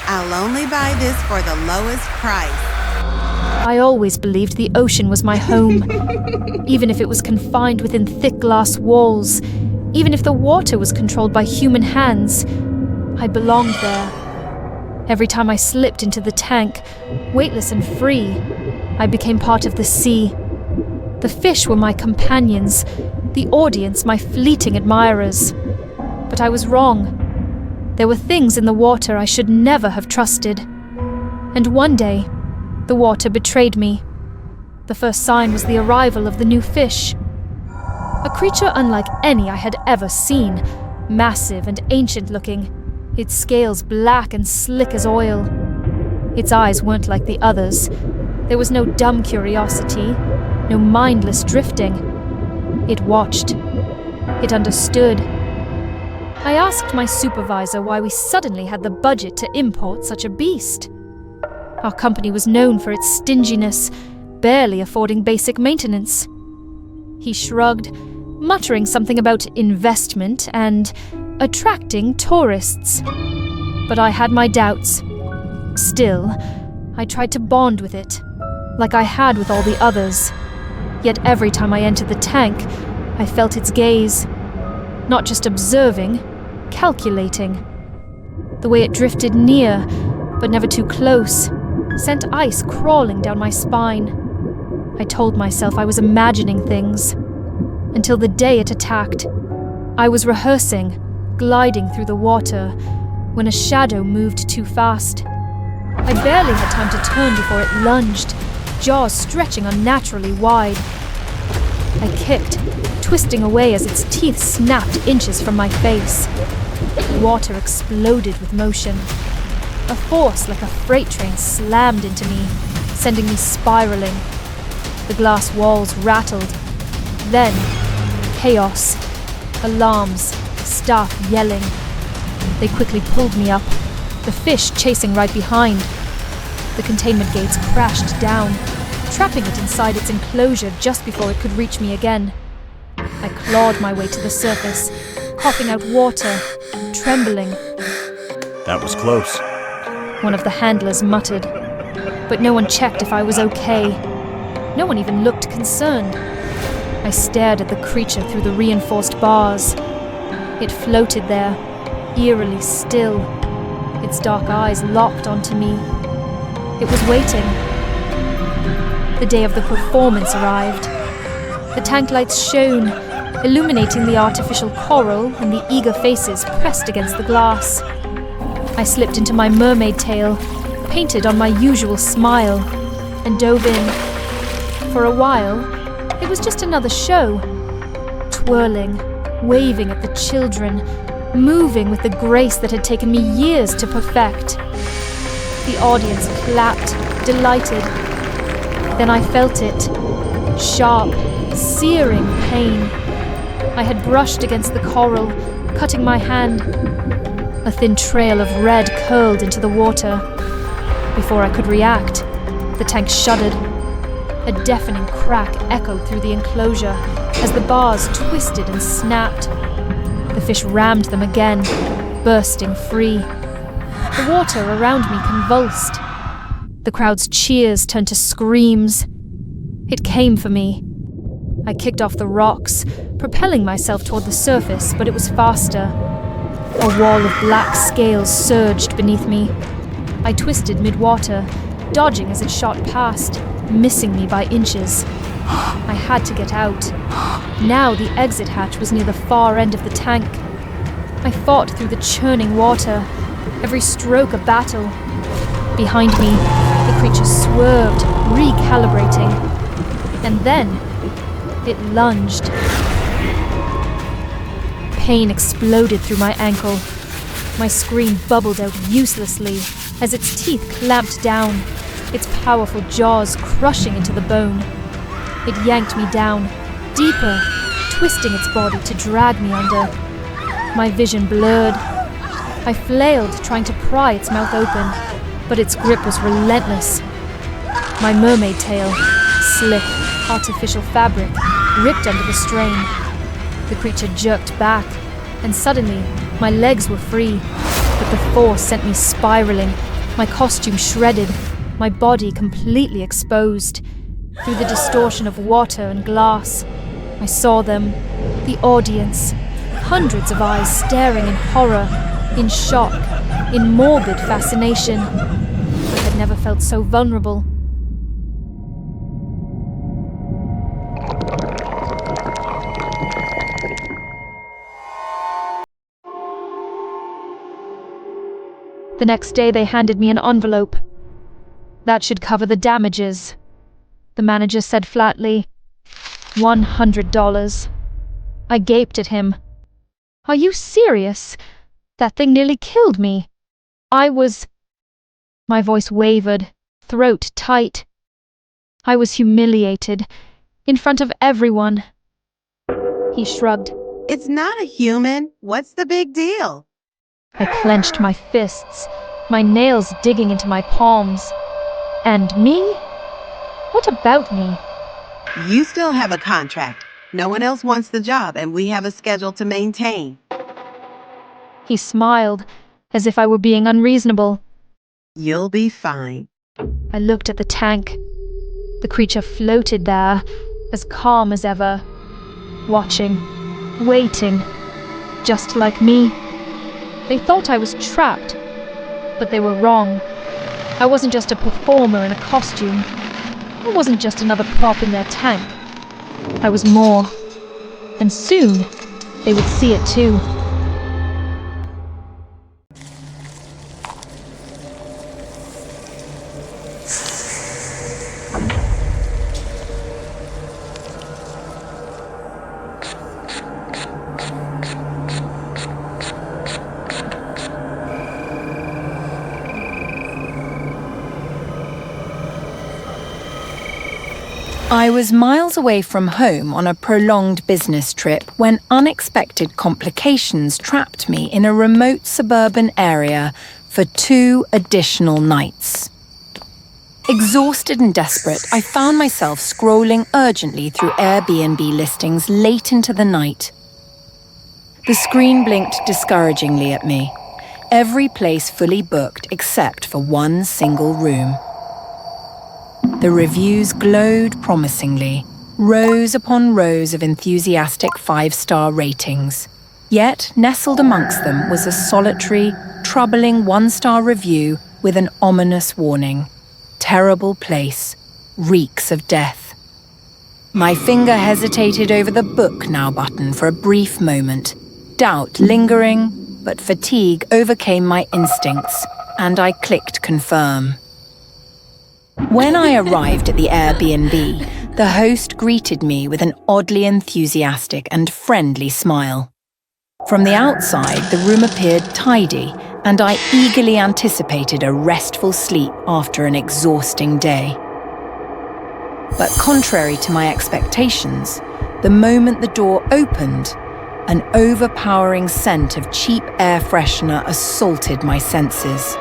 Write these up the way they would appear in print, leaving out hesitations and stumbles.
I'll only buy this for the lowest price. I always believed the ocean was my home, even if it was confined within thick glass walls, even if the water was controlled by human hands. I belonged there. Every time I slipped into the tank, weightless and free, I became part of the sea. The fish were my companions, the audience my fleeting admirers. But I was wrong. There were things in the water I should never have trusted. And one day, the water betrayed me. The first sign was the arrival of the new fish. A creature unlike any I had ever seen, massive and ancient-looking, its scales black and slick as oil. Its eyes weren't like the others. There was no dumb curiosity, no mindless drifting. It watched. It understood. I asked my supervisor why we suddenly had the budget to import such a beast. Our company was known for its stinginess, barely affording basic maintenance. He shrugged, muttering something about investment and attracting tourists. But I had my doubts. Still, I tried to bond with it, like I had with all the others. Yet every time I entered the tank, I felt its gaze. Not just observing, calculating. The way it drifted near, but never too close, sent ice crawling down my spine. I told myself I was imagining things, until the day it attacked. I was rehearsing, gliding through the water, when a shadow moved too fast. I barely had time to turn before it lunged, jaws stretching unnaturally wide. I kicked, twisting away as its teeth snapped inches from my face. Water exploded with motion. A force like a freight train slammed into me, sending me spiraling. The glass walls rattled. Then, chaos. Alarms, staff yelling. They quickly pulled me up, the fish chasing right behind. The containment gates crashed down, trapping it inside its enclosure just before it could reach me again. I clawed my way to the surface, coughing out water, trembling. That was close. One of the handlers muttered, but no one checked if I was okay. No one even looked concerned. I stared at the creature through the reinforced bars. It floated there, eerily still, its dark eyes locked onto me. It was waiting. The day of the performance arrived. The tank lights shone, illuminating the artificial coral and the eager faces pressed against the glass. I slipped into my mermaid tail, painted on my usual smile, and dove in. For a while, it was just another show. Twirling, waving at the children, moving with the grace that had taken me years to perfect. The audience clapped, delighted. Then I felt it. Sharp, searing pain. I had brushed against the coral, cutting my hand. A thin trail of red curled into the water. Before I could react, the tank shuddered. A deafening crack echoed through the enclosure as the bars twisted and snapped. The fish rammed them again, bursting free. The water around me convulsed. The crowd's cheers turned to screams. It came for me. I kicked off the rocks, propelling myself toward the surface, but it was faster. A wall of black scales surged beneath me. I twisted mid-water, dodging as it shot past, missing me by inches. I had to get out. Now the exit hatch was near the far end of the tank. I fought through the churning water, every stroke a battle. Behind me, the creature swerved, recalibrating. And then, it lunged. Pain exploded through my ankle. My scream bubbled out uselessly as its teeth clamped down, its powerful jaws crushing into the bone. It yanked me down, deeper, twisting its body to drag me under. My vision blurred. I flailed, trying to pry its mouth open, but its grip was relentless. My mermaid tail, Slick, artificial fabric, ripped under the strain. The creature jerked back, and suddenly, my legs were free. But the force sent me spiraling, my costume shredded, my body completely exposed. Through the distortion of water and glass, I saw them, the audience, hundreds of eyes staring in horror, in shock, in morbid fascination. I had never felt so vulnerable. The next day they handed me an envelope. That should cover the damages. The manager said flatly, $100. I gaped at him. Are you serious? That thing nearly killed me. My voice wavered, throat tight. I was humiliated, in front of everyone. He shrugged. It's not a human. What's the big deal? I clenched my fists, my nails digging into my palms. And me? What about me? You still have a contract. No one else wants the job, and we have a schedule to maintain. He smiled, as if I were being unreasonable. You'll be fine. I looked at the tank. The creature floated there, as calm as ever, watching, waiting, just like me. They thought I was trapped, but they were wrong. I wasn't just a performer in a costume. I wasn't just another prop in their tank. I was more. And soon, they would see it too. I was miles away from home on a prolonged business trip when unexpected complications trapped me in a remote suburban area for 2 additional nights. Exhausted and desperate, I found myself scrolling urgently through Airbnb listings late into the night. The screen blinked discouragingly at me. Every place fully booked except for one single room. The reviews glowed promisingly, rows upon rows of enthusiastic 5-star ratings. Yet, nestled amongst them was a solitary, troubling 1-star review with an ominous warning. Terrible place, reeks of death. My finger hesitated over the book now button for a brief moment. Doubt lingering, but fatigue overcame my instincts, and I clicked confirm. When I arrived at the Airbnb, the host greeted me with an oddly enthusiastic and friendly smile. From the outside, the room appeared tidy, and I eagerly anticipated a restful sleep after an exhausting day. But contrary to my expectations, the moment the door opened, an overpowering scent of cheap air freshener assaulted my senses,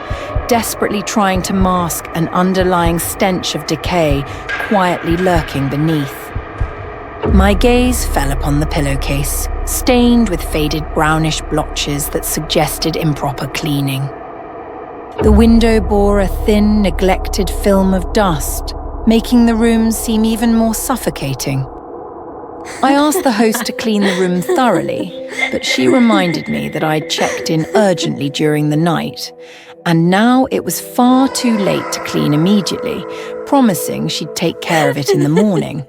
desperately trying to mask an underlying stench of decay quietly lurking beneath. My gaze fell upon the pillowcase, stained with faded brownish blotches that suggested improper cleaning. The window bore a thin, neglected film of dust, making the room seem even more suffocating. I asked the host to clean the room thoroughly, but she reminded me that I'd checked in urgently during the night, and now it was far too late to clean immediately, promising she'd take care of it in the morning.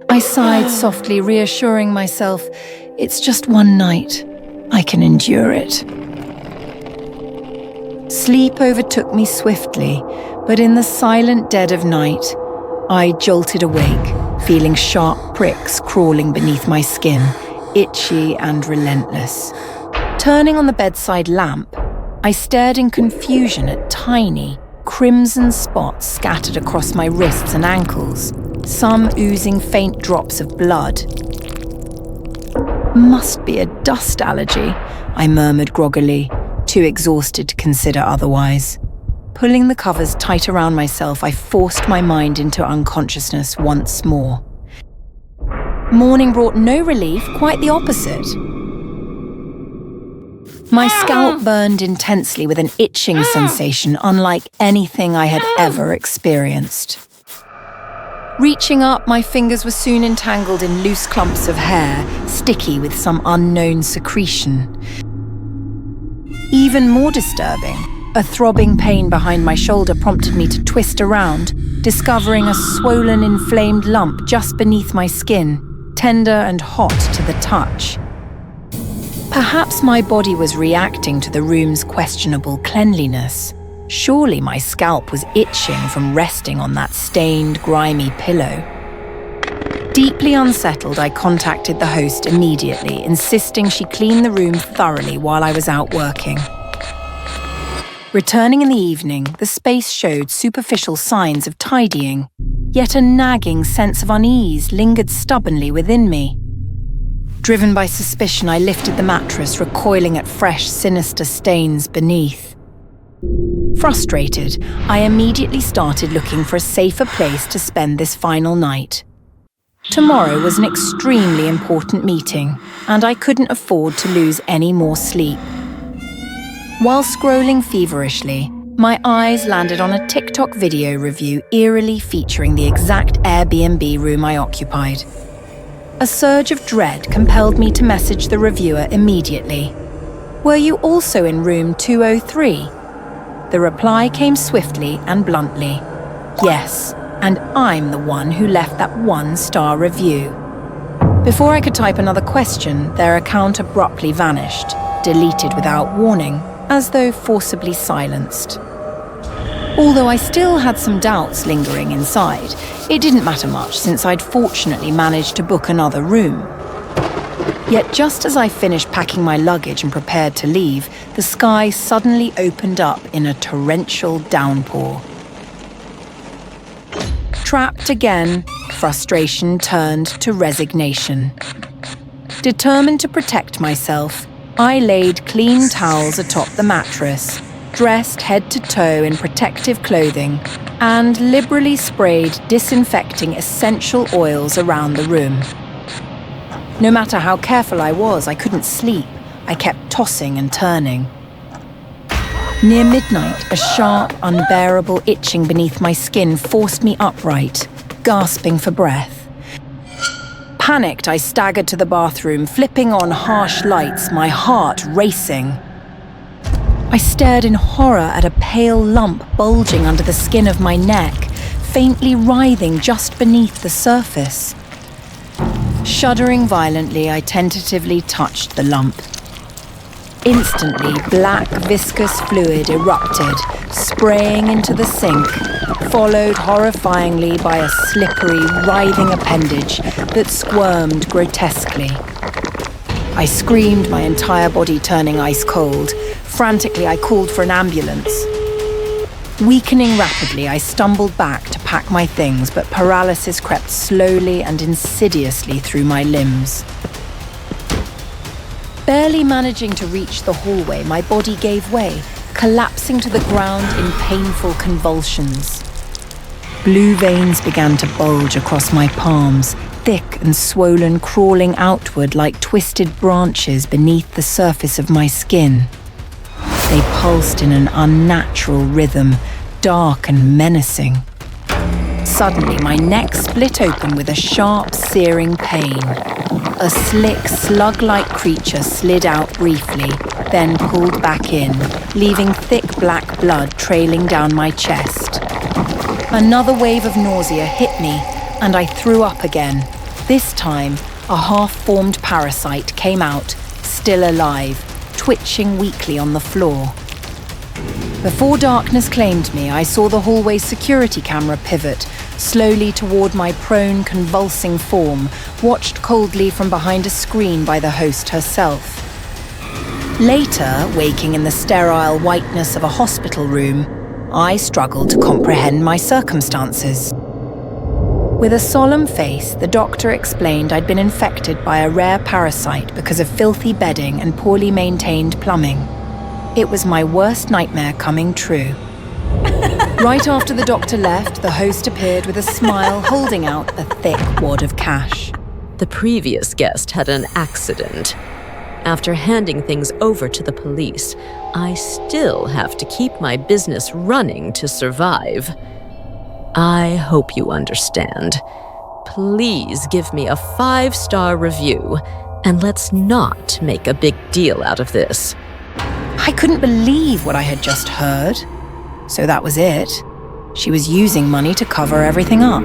I sighed softly, reassuring myself, it's just one night. I can endure it. Sleep overtook me swiftly, but in the silent dead of night, I jolted awake, feeling sharp pricks crawling beneath my skin, itchy and relentless. Turning on the bedside lamp, I stared in confusion at tiny, crimson spots scattered across my wrists and ankles, some oozing faint drops of blood. Must be a dust allergy, I murmured groggily, too exhausted to consider otherwise. Pulling the covers tight around myself, I forced my mind into unconsciousness once more. Morning brought no relief, quite the opposite. My scalp burned intensely with an itching sensation unlike anything I had ever experienced. Reaching up, my fingers were soon entangled in loose clumps of hair, sticky with some unknown secretion. Even more disturbing, a throbbing pain behind my shoulder prompted me to twist around, discovering a swollen, inflamed lump just beneath my skin, tender and hot to the touch. Perhaps my body was reacting to the room's questionable cleanliness. Surely my scalp was itching from resting on that stained, grimy pillow. Deeply unsettled, I contacted the host immediately, insisting she clean the room thoroughly while I was out working. Returning in the evening, the space showed superficial signs of tidying, yet a nagging sense of unease lingered stubbornly within me. Driven by suspicion, I lifted the mattress, recoiling at fresh, sinister stains beneath. Frustrated, I immediately started looking for a safer place to spend this final night. Tomorrow was an extremely important meeting, and I couldn't afford to lose any more sleep. While scrolling feverishly, my eyes landed on a TikTok video review eerily featuring the exact Airbnb room I occupied. A surge of dread compelled me to message the reviewer immediately. "Were you also in room 203? The reply came swiftly and bluntly. "Yes, and I'm the one who left that 1-star review." Before I could type another question, their account abruptly vanished, deleted without warning, as though forcibly silenced. Although I still had some doubts lingering inside, it didn't matter much since I'd fortunately managed to book another room. Yet just as I finished packing my luggage and prepared to leave, the sky suddenly opened up in a torrential downpour. Trapped again, frustration turned to resignation. Determined to protect myself, I laid clean towels atop the mattress, dressed head to toe in protective clothing, and liberally sprayed disinfecting essential oils around the room. No matter how careful I was, I couldn't sleep. I kept tossing and turning. Near midnight, a sharp, unbearable itching beneath my skin forced me upright, gasping for breath. Panicked, I staggered to the bathroom, flipping on harsh lights, my heart racing. I stared in horror at a pale lump bulging under the skin of my neck, faintly writhing just beneath the surface. Shuddering violently, I tentatively touched the lump. Instantly, black, viscous fluid erupted, spraying into the sink, followed horrifyingly by a slippery, writhing appendage that squirmed grotesquely. I screamed, my entire body turning ice cold. Frantically, I called for an ambulance. Weakening rapidly, I stumbled back to pack my things, but paralysis crept slowly and insidiously through my limbs. Barely managing to reach the hallway, my body gave way, collapsing to the ground in painful convulsions. Blue veins began to bulge across my palms, thick and swollen, crawling outward like twisted branches beneath the surface of my skin. They pulsed in an unnatural rhythm, dark and menacing. Suddenly, my neck split open with a sharp, searing pain. A slick, slug-like creature slid out briefly, then pulled back in, leaving thick black blood trailing down my chest. Another wave of nausea hit me, and I threw up again. This time, a half-formed parasite came out, still alive, twitching weakly on the floor. Before darkness claimed me, I saw the hallway's security camera pivot, slowly toward my prone, convulsing form, watched coldly from behind a screen by the host herself. Later, waking in the sterile whiteness of a hospital room, I struggled to comprehend my circumstances. With a solemn face, the doctor explained I'd been infected by a rare parasite because of filthy bedding and poorly maintained plumbing. It was my worst nightmare coming true. Right after the doctor left, the host appeared with a smile, holding out a thick wad of cash. The previous guest had an accident. After handing things over to the police, I still have to keep my business running to survive. I hope you understand. Please give me a 5-star review, and let's not make a big deal out of this. I couldn't believe what I had just heard. So that was it. She was using money to cover everything up.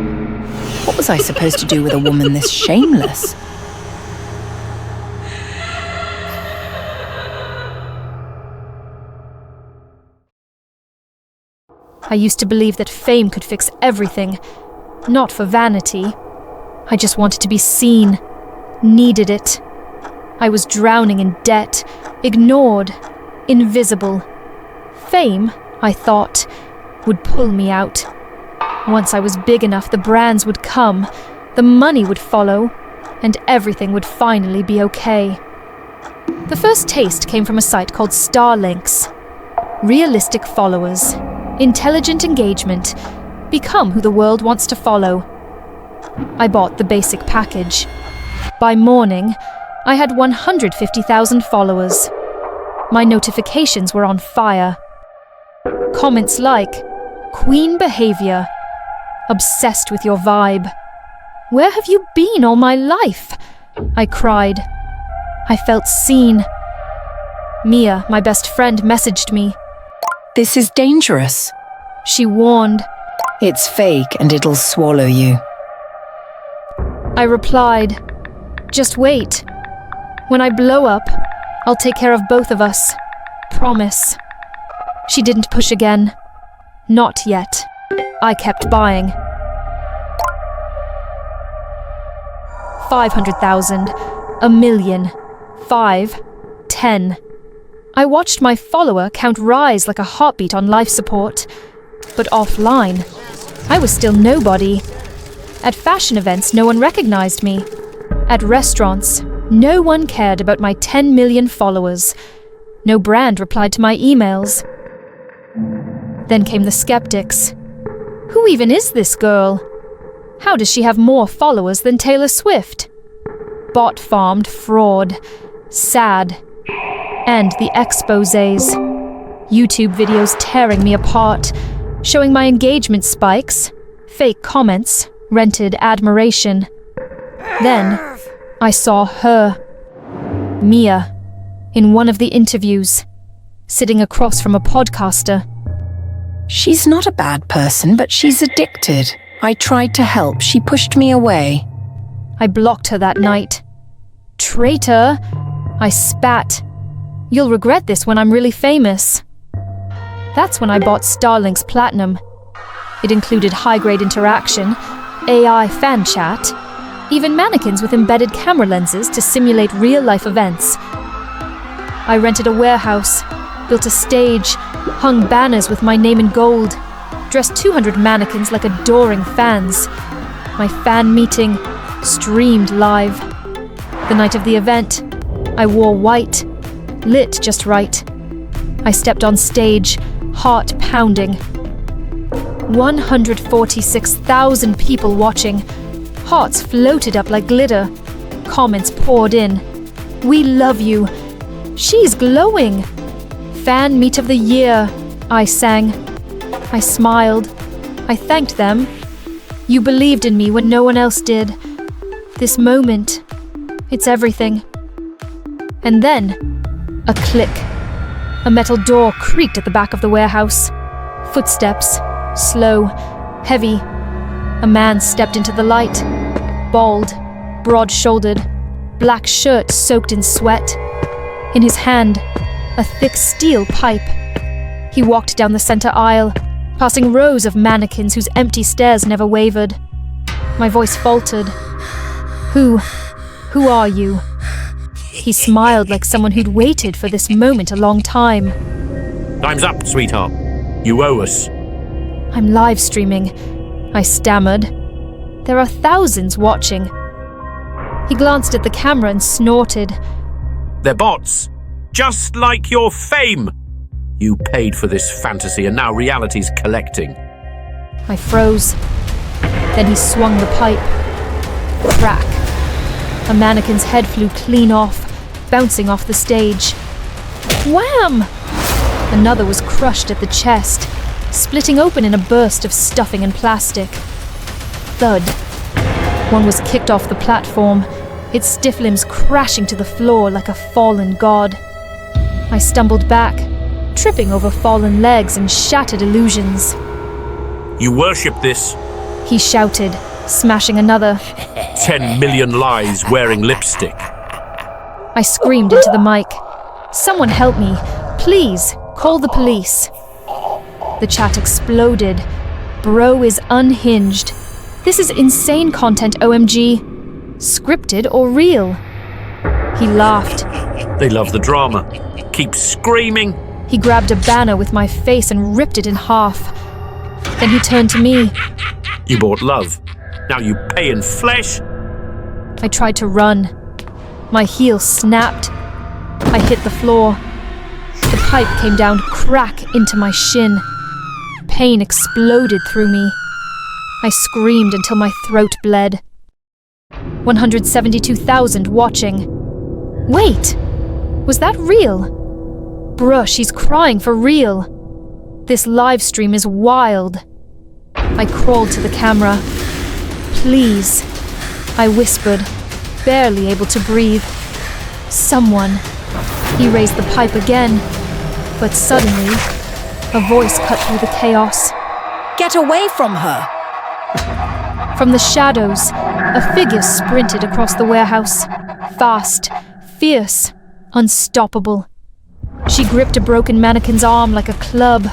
What was I supposed to do with a woman this shameless? I used to believe that fame could fix everything. Not for vanity. I just wanted to be seen. Needed it. I was drowning in debt. Ignored. Invisible. Fame, I thought, would pull me out. Once I was big enough, the brands would come, the money would follow, and everything would finally be okay. The first taste came from a site called Starlinks. Realistic followers. Intelligent engagement. Become who the world wants to follow. I bought the basic package. By morning, I had 150,000 followers. My notifications were on fire. Comments like, "Queen behavior. Obsessed with your vibe. Where have you been all my life?" I cried. I felt seen. Mia, my best friend, messaged me. This is dangerous. She warned. It's fake and it'll swallow you. I replied, "Just wait. When I blow up, I'll take care of both of us. Promise." She didn't push again. Not yet. I kept buying. 500,000. 1,000,000. 5. 10. I watched my follower count rise like a heartbeat on life support. But offline, I was still nobody. At fashion events, no one recognized me. At restaurants, no one cared about my 10 million followers. No brand replied to my emails. Then came the skeptics. Who even is this girl? How does she have more followers than Taylor Swift? Bot-farmed fraud. Sad. And the exposés. YouTube videos tearing me apart, showing my engagement spikes, fake comments, rented admiration. Then, I saw her. Mia. In one of the interviews. Sitting across from a podcaster. She's not a bad person, but she's addicted. I tried to help. She pushed me away. I blocked her that night. Traitor! I spat. You'll regret this when I'm really famous. That's when I bought Starlink's Platinum. It included high-grade interaction, AI fan chat, even mannequins with embedded camera lenses to simulate real-life events. I rented a warehouse, built a stage, hung banners with my name in gold, dressed 200 mannequins like adoring fans. My fan meeting streamed live. The night of the event, I wore white, lit just right. I stepped on stage, heart pounding. 146,000 people watching. Hearts floated up like glitter. Comments poured in. We love you. She's glowing. Fan meet of the year, I sang. I smiled. I thanked them. You believed in me when no one else did. This moment, it's everything. And then, a click. A metal door creaked at the back of the warehouse. Footsteps, slow, heavy. A man stepped into the light. Bald, broad-shouldered, black shirt soaked in sweat. In his hand, a thick steel pipe. He walked down the center aisle, passing rows of mannequins whose empty stares never wavered. My voice faltered. Who are you? He smiled like someone who'd waited for this moment a long time. Time's up, sweetheart. You owe us. I'm live streaming, I stammered. There are thousands watching. He glanced at the camera and snorted. They're bots. Just like your fame. You paid for this fantasy and now reality's collecting. I froze. Then he swung the pipe. Crack. A mannequin's head flew clean off, bouncing off the stage. Wham! Another was crushed at the chest, splitting open in a burst of stuffing and plastic. Thud. One was kicked off the platform, its stiff limbs crashing to the floor like a fallen god. I stumbled back, tripping over fallen legs and shattered illusions. You worship this. He shouted, smashing another. 10 million lies wearing lipstick. I screamed into the mic. Someone help me. Please, call the police. The chat exploded. Bro is unhinged. This is insane content, OMG. Scripted or real? He laughed. They love the drama. Keep screaming. He grabbed a banner with my face and ripped it in half. Then he turned to me. You bought love. Now you pay in flesh. I tried to run. My heel snapped. I hit the floor. The pipe came down crack into my shin. Pain exploded through me. I screamed until my throat bled. 172,000 watching. Wait! Was that real? Bruh, she's crying for real. This live stream is wild. I crawled to the camera. Please, I whispered, barely able to breathe. Someone. He raised the pipe again, but suddenly, a voice cut through the chaos. Get away from her! From the shadows, a figure sprinted across the warehouse. Fast, fierce, unstoppable. She gripped a broken mannequin's arm like a club,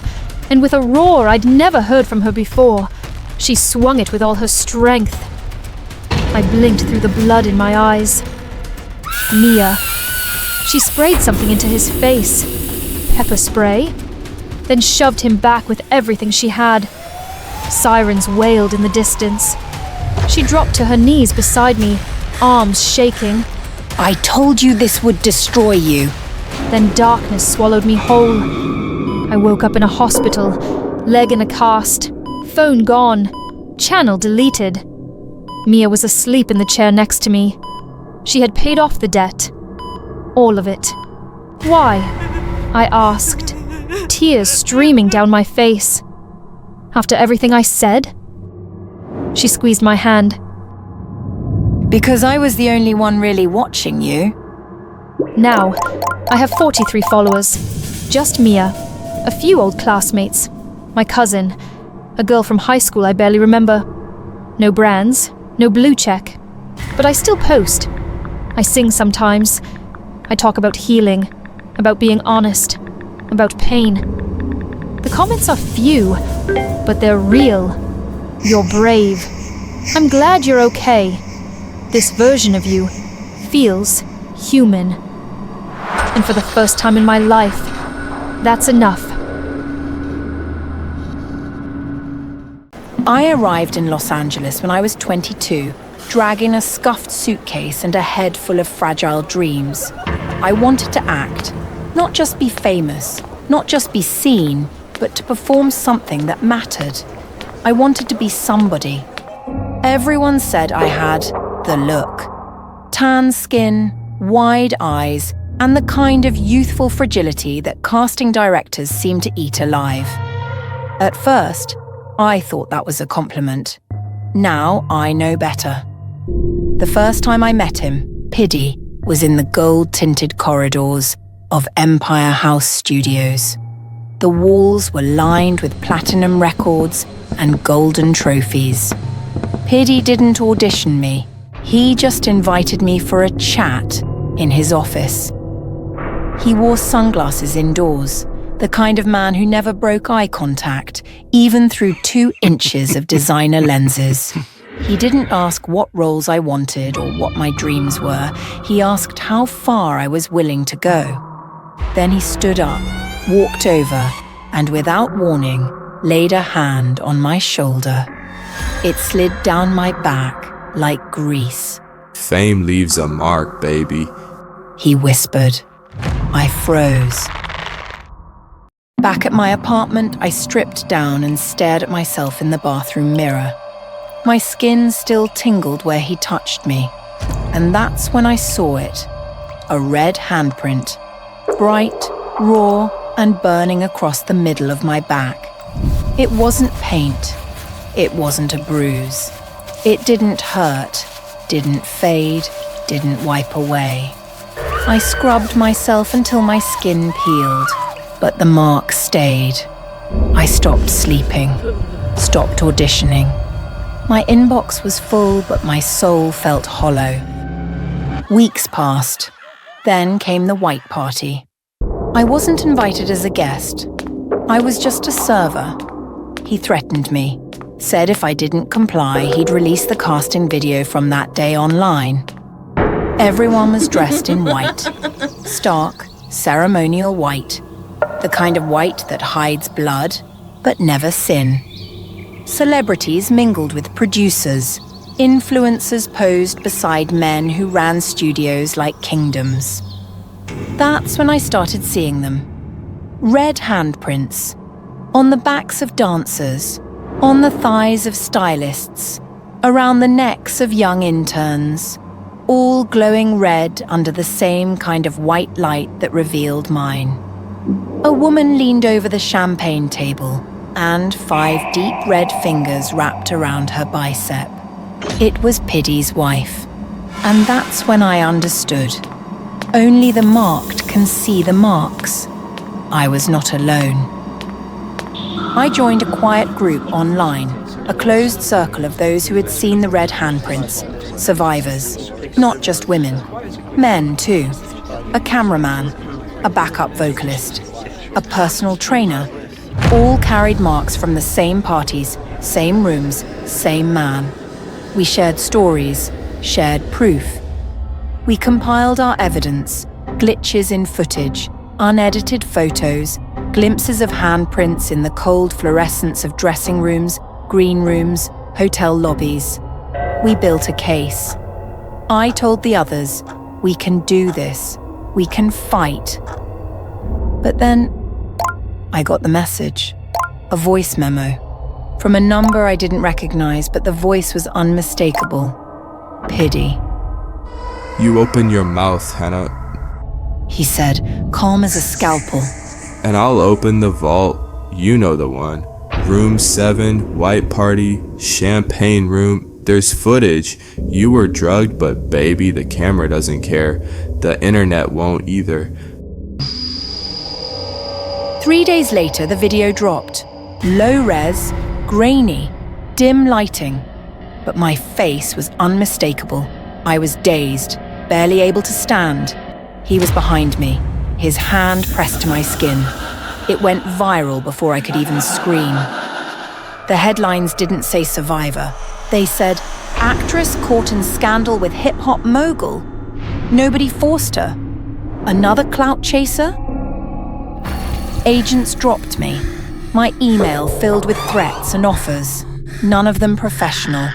and with a roar I'd never heard from her before, she swung it with all her strength. I blinked through the blood in my eyes. Mia. She sprayed something into his face. Pepper spray. Then shoved him back with everything she had. Sirens wailed in the distance. She dropped to her knees beside me, arms shaking. I told you this would destroy you. Then darkness swallowed me whole. I woke up in a hospital, leg in a cast, phone gone, channel deleted. Mia was asleep in the chair next to me. She had paid off the debt. All of it. Why? I asked, tears streaming down my face. After everything I said? She squeezed my hand. Because I was the only one really watching you. Now, I have 43 followers. Just Mia, a few old classmates, my cousin, a girl from high school I barely remember. No brands, no blue check. But I still post. I sing sometimes. I talk about healing, about being honest, about pain. The comments are few, but they're real. You're brave. I'm glad you're okay. This version of you feels human. And for the first time in my life, that's enough. I arrived in Los Angeles when I was 22, dragging a scuffed suitcase and a head full of fragile dreams. I wanted to act, not just be famous, not just be seen, but to perform something that mattered. I wanted to be somebody. Everyone said I had the look. Tan skin, wide eyes, and the kind of youthful fragility that casting directors seem to eat alive. At first, I thought that was a compliment. Now I know better. The first time I met him, Piddy was in the gold-tinted corridors of Empire House Studios. The walls were lined with platinum records and golden trophies. Piddy didn't audition me. He just invited me for a chat in his office. He wore sunglasses indoors, the kind of man who never broke eye contact, even through 2 inches of designer lenses. He didn't ask what roles I wanted or what my dreams were. He asked how far I was willing to go. Then he stood up, walked over, and without warning, laid a hand on my shoulder. It slid down my back like grease. Fame leaves a mark, baby. He whispered. I froze. Back at my apartment, I stripped down and stared at myself in the bathroom mirror. My skin still tingled where he touched me, and that's when I saw it. A red handprint, bright, raw, and burning across the middle of my back. It wasn't paint. It wasn't a bruise. It didn't hurt, didn't fade, didn't wipe away. I scrubbed myself until my skin peeled, but the mark stayed. I stopped sleeping, stopped auditioning. My inbox was full, but my soul felt hollow. Weeks passed. Then came the white party. I wasn't invited as a guest. I was just a server. He threatened me, said if I didn't comply, he'd release the casting video from that day online. Everyone was dressed in white. Stark, ceremonial white. The kind of white that hides blood, but never sin. Celebrities mingled with producers. Influencers posed beside men who ran studios like kingdoms. That's when I started seeing them. Red handprints. On the backs of dancers. On the thighs of stylists. Around the necks of young interns. All glowing red under the same kind of white light that revealed mine. A woman leaned over the champagne table, and 5 deep red fingers wrapped around her bicep. It was Piddy's wife. And that's when I understood. Only the marked can see the marks. I was not alone. I joined a quiet group online, a closed circle of those who had seen the red handprints, survivors, not just women, men too, a cameraman, a backup vocalist, a personal trainer, all carried marks from the same parties, same rooms, same man. We shared stories, shared proof. We compiled our evidence, glitches in footage, unedited photos, glimpses of handprints in the cold fluorescence of dressing rooms, green rooms, hotel lobbies. We built a case. I told the others, we can do this, we can fight. But then, I got the message, a voice memo, from a number I didn't recognize, but the voice was unmistakable. Piddy. You open your mouth, Hannah, He said, calm as a scalpel. and I'll open the vault. You know the one. Room 7, white party, champagne room. There's footage. You were drugged, but baby, the camera doesn't care. The internet won't either. 3 days later, the video dropped. Low res, grainy, dim lighting. But my face was unmistakable. I was dazed, barely able to stand. He was behind me, his hand pressed to my skin. It went viral before I could even scream. The headlines didn't say survivor. They said, actress caught in scandal with hip-hop mogul. Nobody forced her. Another clout chaser? Agents dropped me. My email filled with threats and offers, none of them professional.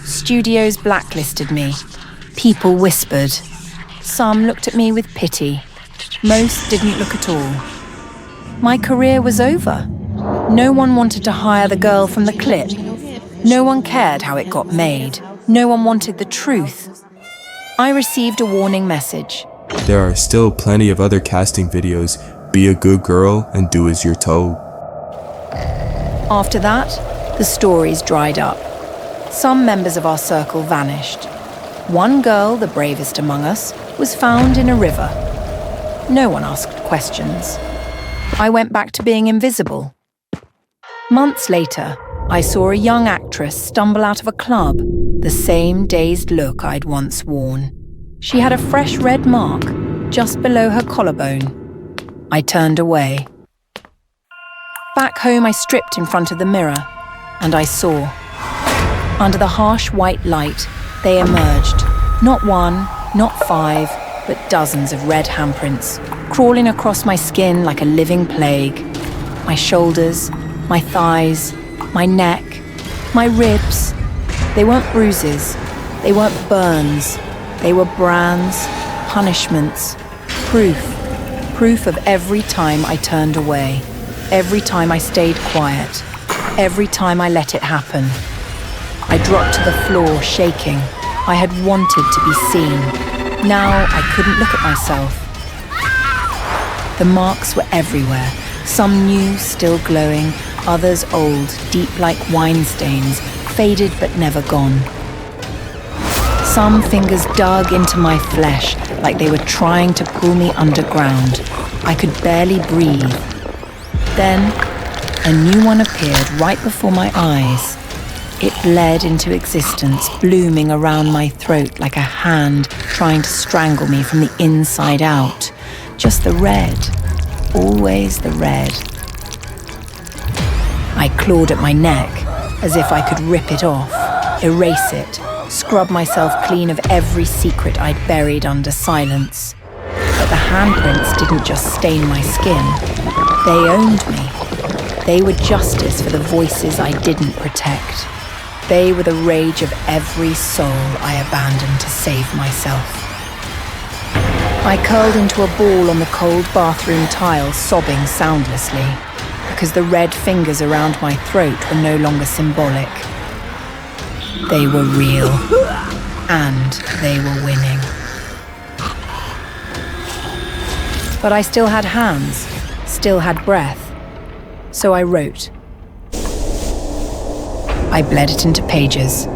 Studios blacklisted me. People whispered. Some looked at me with pity. Most didn't look at all. My career was over. No one wanted to hire the girl from the clip. No one cared how it got made. No one wanted the truth. I received a warning message. There are still plenty of other casting videos. Be a good girl and do as you're told. After that, the stories dried up. Some members of our circle vanished. One girl, the bravest among us, was found in a river. No one asked questions. I went back to being invisible. Months later, I saw a young actress stumble out of a club, the same dazed look I'd once worn. She had a fresh red mark just below her collarbone. I turned away. Back home, I stripped in front of the mirror, and I saw. Under the harsh white light, they emerged. Not one, not 5, but dozens of red handprints, crawling across my skin like a living plague. My shoulders, my thighs, my neck, my ribs. They weren't bruises. They weren't burns. They were brands, punishments, proof of every time I turned away. every time I stayed quiet, every time I let it happen. I dropped to the floor, shaking. I had wanted to be seen. Now I couldn't look at myself. The marks were everywhere, some new, still glowing, others old, deep like wine stains, faded but never gone. Some fingers dug into my flesh like they were trying to pull me underground. I could barely breathe. Then, a new one appeared right before my eyes. It bled into existence, blooming around my throat like a hand trying to strangle me from the inside out. Just the red, always the red. I clawed at my neck, as if I could rip it off, erase it, scrub myself clean of every secret I'd buried under silence. But the handprints didn't just stain my skin. They owned me. They were justice for the voices I didn't protect. They were the rage of every soul I abandoned to save myself. I curled into a ball on the cold bathroom tile, sobbing soundlessly, because the red fingers around my throat were no longer symbolic. They were real, and they were winning. But I still had hands, still had breath. So I wrote. I bled it into pages.